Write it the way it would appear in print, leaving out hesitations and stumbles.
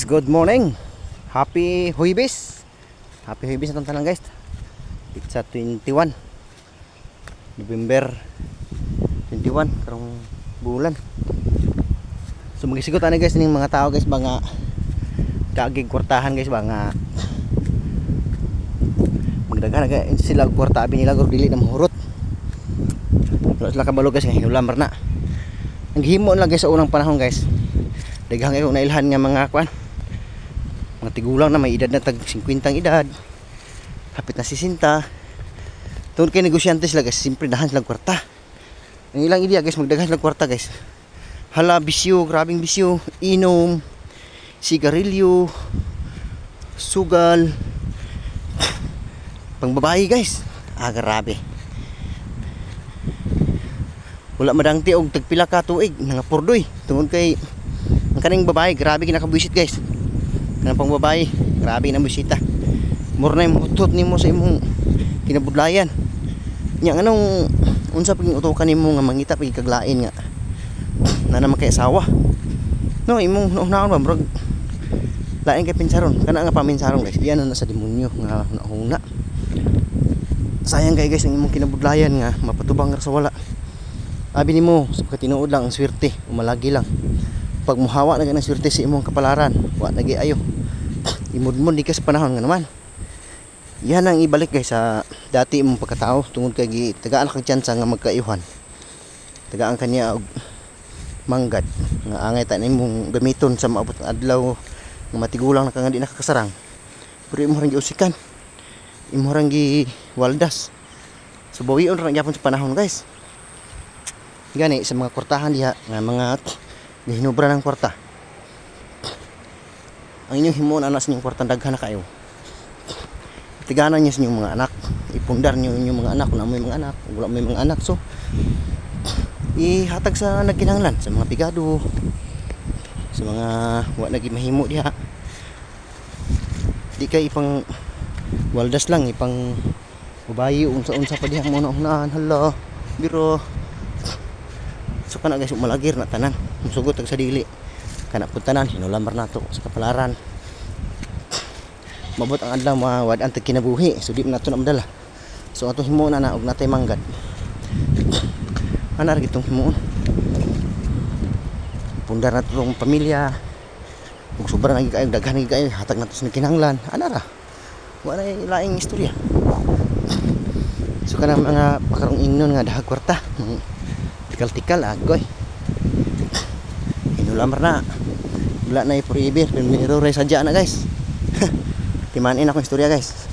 Good morning. Happy Huibis. Happy Huibis na tanan guys. It's 21 November 21 karong bulan. So magisigot ani guys ning mga tao guys mga kaagig kwartahan guys mga magdaghan guys sila kwarta abi nila gud dili na mahurot. Wala sila kabalo guys nga hinulamar na. Ang himo lang guys sa unang panahon guys. Daghang kayo nailhan nga mga kwan. Mga tigulang na may edad na tag 50 ang edad. Hapit na 60. Tungod kay negosyante sila guys, simpre dahan sila kwarta. Ang ilang ideya guys, magdaghan sila kwarta guys. Hala bisyo, grabing bisyo, inom, sigarilyo, sugal, pangbabae guys. Grabe. Wala madangti og tagpila ka tuig nga purdoy. Tungod kay ang kaning babae, grabe kinakabuisit guys. Kanang pang babae, grabe na bisita. Mura na yung utot nimo sa imong kinabudlayan. Nya anong unsa paging utokan nimo nga mangita pag kaglain nga na naman kay asawa. No, imong naon ba murag lain kay pinsaron. Kana nga paminsaron guys, iyan na sa demonyo nga nahuna. Sayang kay guys ang imong kinabudlayan nga mapatubang ra sa wala. Abi nimo sa tinuod lang ang swerte, umalagi lang. Pag muhawa na ganang swerte sa imong kapalaran, wa nagi ayo. Imudmod di ka sa panahon nga naman. Yan ang ibalik guys sa dati imong pagkatao tungod kay tagaan kag tsansa nga magkaayuhan. Tagaan kaniya og manggad nga angay ta nimong gamiton sa maabot nga adlaw nga matigulang na kang di nakakasarang. Pero imo rang giusikan. Imo rang giwaldas. So bawion ra gyapon sa panahon guys. Gani sa mga kwartahan diha nga mga hinubra ng kwarta. Ang inyong himon anak sa inyong kwarta daghan na kayo. Tiganan niyo sa inyong mga anak. Ipundar niyo inyong mga anak kung may mga anak, wala may mga anak. So ihatag sa nagkinahanglan sa mga pigado, sa mga wa nagi mahimo diha. Di kay ipang waldas lang, ipang babayi unsa-unsa pa diha mo na hala biro. So kana guys malagir na tanan. Musugot tag sa dili. Kana pud tanan hinulamar nato sa kapalaran. Mabot ang adlaw mawad ang kinabuhi. So di nato na madala. So ato himuon na og natay manggad. Ana ra gitong himuon. Pundar nato ang pamilya. Ug sobra na kayo daghan kayo hatag nato sa kinahanglan. Ana ra. Wala laing istorya. So kana mga pakarong ingnon nga dahag kwarta. Tikal-tikal agoy. Hinulamar na. Wala na iporibir. Pero ray sadya na guys. Timanin akong istorya guys.